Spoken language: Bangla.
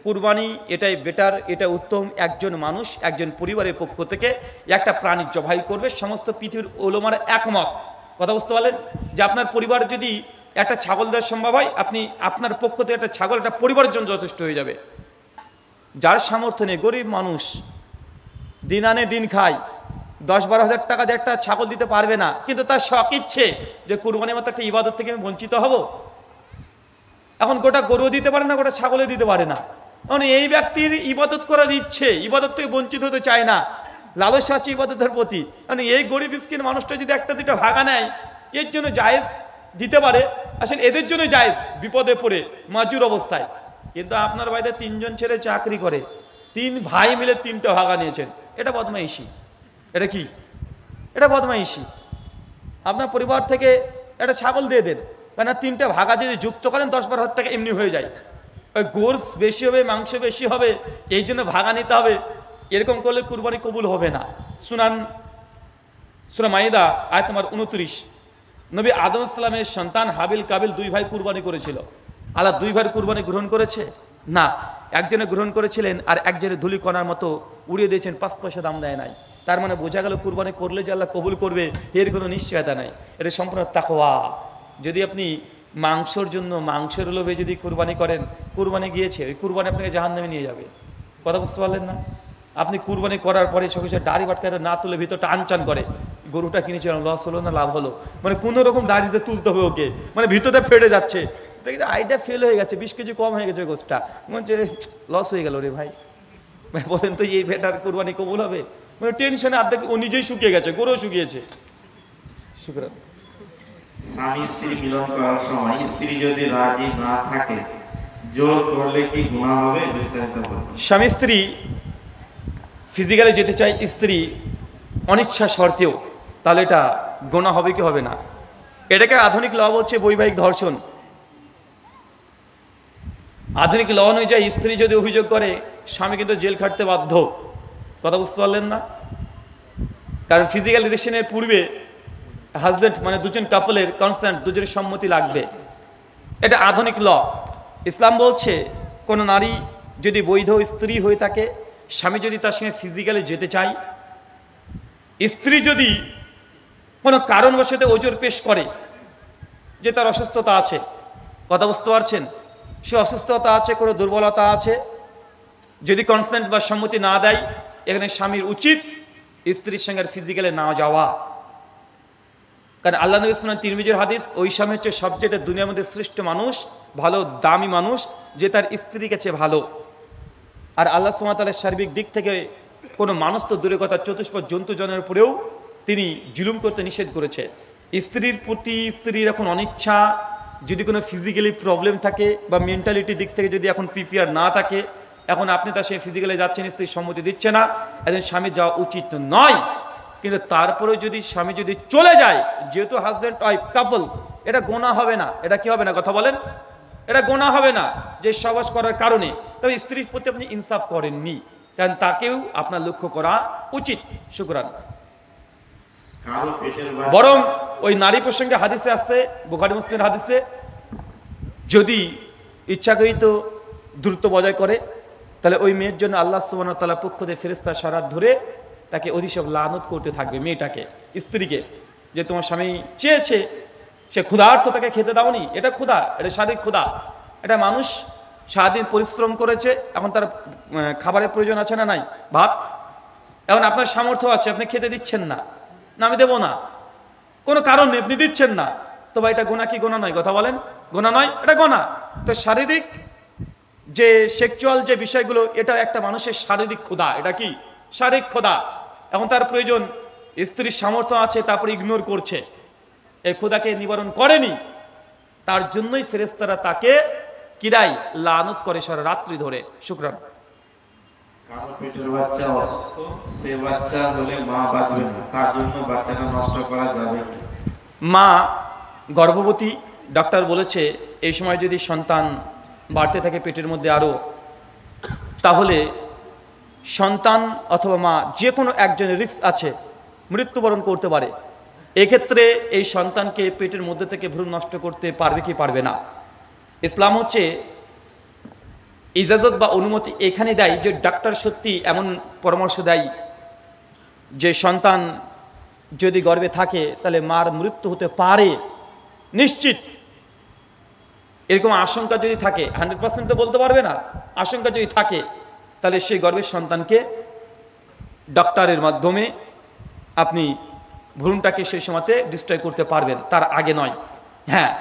কুরবানি এটাই বেটার, এটা উত্তম। একজন মানুষ একজন পরিবারের পক্ষ থেকে একটা প্রাণী জবাই করবে, সমস্ত পৃথিবীর ওলামারা একমত। কথা বুঝতে পারলেন? যে আপনার পরিবার যদি একটা ছাগল দেওয়া সম্ভব হয়, আপনি আপনার পক্ষ থেকে একটা ছাগল একটা পরিবারের জন্য যথেষ্ট হয়ে যাবে। যার সামর্থ্য নেই, গরিব মানুষ, দিন আনে দিন খায়, 10-12 হাজার টাকা দিয়ে একটা ছাগল দিতে পারবে না, কিন্তু তার শখ ইচ্ছে যে কুরবানির মতো একটা ইবাদত থেকে আমি বঞ্চিত হব। এখন গোটা গরু দিতে পারে না, গোটা ছাগলে দিতে পারে না। মানে এই ব্যক্তির ইবাদত করার ইচ্ছে, ইবাদত থেকে বঞ্চিত হতে চায় না, লালসা আছে ইবাদতের প্রতি। মানে এই গরিব মিসকিন মানুষটা যদি একটা দুটো ভাগা নেয়, এর জন্য জায়েজ দিতে পারে। আসলে এদের জন্য জায়েজ, বিপদে পড়ে মাজুর অবস্থায়। কিন্তু আপনার বাড়িতে 3 জন ছেলে চাকরি করে, 3 ভাই মিলে 3টা ভাগা নিয়েছেন, এটা বদমাইশি। এটা কি? এটা বদমাইশি। আপনার পরিবার থেকে একটা ছাগল দিয়ে দেন, কেন 3টা ভাগা যদি যুক্ত করেন 10-12 হাজার টাকা এমনি হয়ে যায়। ওই গোশ বেশি হবে, মাংস বেশি হবে, এই জন্য ভাগা নিতে হবে, এরকম করলে কুরবানি কবুল হবে না। সূরা মাইদা আয়াত নম্বর 29, নবী আদম ইসলামের সন্তান হাবিল কাবিল 2 ভাই কুরবানি করেছিল। আল্লাহ 2 ভাইয়ের কুরবানি গ্রহণ করেছে না, একজনে গ্রহণ করেছিলেন আর একজনে ধুলি কণার মতো উড়িয়ে দিয়েছেন, 5 পয়সা দাম দেয় নাই। তার মানে বোঝা গেল কুরবানি করলে যে আল্লাহ কবুল করবে এর কোনো নিশ্চয়তা নাই। এটা সম্পূর্ণ তাকওয়া। যদি আপনি মাংসর জন্য, মাংসের লোভে যদি কুরবানি করেন, কুরবানি গিয়েছে, ওই কুরবানি আপনাকে জাহান্নামে নিয়ে যাবে। কথা বুঝতে পারলেন না? আপনি কুরবানি করার পরে সঙ্গে সঙ্গে দাড়ি বাটকাটা না তুলে ভিতরটা আনচান করে, গরুটা কিনেছিলাম, লস হলো না লাভ হলো, মানে কোনো রকম দাড়িতে তুলতে হবে ওকে, মানে ভিতরটা ফেটে যাচ্ছে, দেখি আইটা ফেল হয়ে গেছে, 20 কেজি কম হয়ে গেছে গোষ্ঠটা, বলছে লস হয়ে গেল রে ভাই। বলেন তো এই বেটার কুরবানি কবুল হবে? মানে টেনশনে অর্ধেক ও নিজেই শুকিয়ে গেছে, গরুও শুকিয়েছে। শুকরান। স্বামী স্ত্রী মিলন করার সময় স্ত্রী যদি রাজি না থাকে, জোর করলে কি গুনাহ হবে? বিস্তারিত বলুন। স্বামী স্ত্রী ফিজিক্যালি যেতে চাই, স্ত্রী অনিচ্ছা শর্তেও, তাহলে এটা গুনাহ হবে কি হবে না? এটাকে আধুনিক ল বলছে বৈবাহিক ধর্ষণ। আধুনিক ল অনুযায়ী স্ত্রী যদি অভিযোগ করে, স্বামী কিন্তু জেল খাটতে বাধ্য। কথা বুঝতে পারলেন না? কারণ ফিজিক্যাল রিলেশনের পূর্বে হাজব্যান্ড মানে দুজন কাপলের কনসেন্ট, দুজনের সম্মতি লাগবে। এটা আধুনিক ল। ইসলাম বলছে কোনো নারী যদি বৈধ স্ত্রী হয়ে থাকে, স্বামী যদি তার সঙ্গে ফিজিক্যালি যেতে চায়, স্ত্রী যদি কোনো কারণবশত ওজোর পেশ করে যে তার অসুস্থতা আছে, কথা বুঝতে পারছেন, সে অসুস্থতা আছে, কোনো দুর্বলতা আছে, যদি কনসেন্ট বা সম্মতি না দেয়, এখানে স্বামীর উচিত স্ত্রীর সঙ্গে ফিজিক্যালে না যাওয়া। কারণ আল্লাহ নবী সাল্লাল্লাহু আলাইহি ওয়াসাল্লাম তিরমিজির হাদিস, ওই স্বামী হচ্ছে সবচেয়ে দুনিয়ার মধ্যে শ্রেষ্ঠ মানুষ, ভালো দামি মানুষ, যে তার স্ত্রীর কাছে ভালো। আর আল্লাহ সুবহানাহু ওয়া তাআলা সার্বিক দিক থেকে কোনো মানুষ তো দূরের কথা, চতুষ্পদ জন্তুজনের উপরেও তিনি জুলুম করতে নিষেধ করেছে। স্ত্রীর প্রতি স্ত্রীর এখন অনিচ্ছা, যদি কোনো ফিজিক্যালি প্রবলেম থাকে বা মেন্টালিটির দিক থেকে যদি এখন প্রিপেয়ার না থাকে, এখন আপনি তার সে ফিজিক্যালি যাচ্ছেন, স্ত্রীর সম্মতি দিচ্ছে না, একজন স্বামীর যাওয়া উচিত নয়। কিন্তু তারপরেও যদি স্বামী যদি চলে যায়, যেহেতু হাজব্যান্ড ওয়াইফ কাপল, এটা গোনা হবে না। এটা কি হবে না? কথা বলেন। এটা গোনা হবে না যে সহবাস করার কারণে। তবে স্ত্রীর প্রতি আপনি ইনসাফ করেননি, কারণ তাকেও আপনার লক্ষ্য করা উচিত। শুকরান। বরং ওই নারী প্রসঙ্গে হাদিসে আসছে, বুখারী মুসলিমের হাদিসে, যদি ইচ্ছাকৃত দূরত্ব বজায় করে, তাহলে ওই মেয়ের জন্য আল্লাহ সুবহানাহু ওয়া তাআলা পক্ষ থেকে ফেরেশতা সারাত ধরে তাকে অধিশাপ লানত করতে থাকবে, মেয়েটাকে, স্ত্রীকে, যে তোমার স্বামী চেয়েছে, সে ক্ষুধার্ত, তাকে খেতে দাওনি। এটা ক্ষুধা, এটা শারীরিক ক্ষুধা। এটা মানুষ সারাদিন পরিশ্রম করেছে, এখন তার খাবারের প্রয়োজন আছে না নাই, ভাত, এখন আপনার সামর্থ্য আছে, আপনি খেতে দিচ্ছেন না, না আমি দেবো না, কোনো কারণ নেই, আপনি দিচ্ছেন না, তো ভাই এটা গোনা কি গোনা নয়? কথা বলেন। গোনা নয়? এটা গোনা। তো শারীরিক যে সেক্সুয়াল যে বিষয়গুলো, এটা একটা মানুষের শারীরিক ক্ষুধা। এটা কি? শারীরিক ক্ষুধা। এখন তার প্রয়োজন, স্ত্রীর সামর্থ্য আছে, তারপরে ইগনোর করছে, এই ক্ষুধাকে নিবারণ করেনি, তার জন্যই ফেরেশতারা তাকে কিরাই লানত করে সারা রাত্রি ধরে। শুকরান। কারো পেটের বাচ্চা অসুস্থ, সে বাচ্চা হলে মা বাঁচবে না, তার জন্য বাচ্চাটা নষ্ট করা যাবে কি? মা গর্ভবতী, ডাক্তার বলেছে এই সময় যদি সন্তান বাড়তে থাকে পেটের মধ্যে আরও, তাহলে সন্তান অথবা মা যে কোনো একজনের রিস্ক আছে, মৃত্যুবরণ করতে পারে। এক্ষেত্রে এই সন্তানকে পেটের মধ্যে থেকে ভ্রূণ নষ্ট করতে পারবে কি পারবে না? ইসলাম হচ্ছে ইজাজত বা অনুমতি এখানে দেয় যে ডাক্তার সত্যি এমন পরামর্শ দেয় যে সন্তান যদি গর্ভে থাকে তাহলে মার মৃত্যু হতে পারে নিশ্চিত, এরকম আশঙ্কা যদি থাকে, 100% তো বলতে পারবে না, আশঙ্কা যদি থাকে তাহলে সেই গর্ভের সন্তানকে ডাক্তারের মাধ্যমে আপনি ভ্রূণটাকে সেই সময়তে ডিস্ট্রয় করতে পারবেন, তার আগে নয়। হ্যাঁ,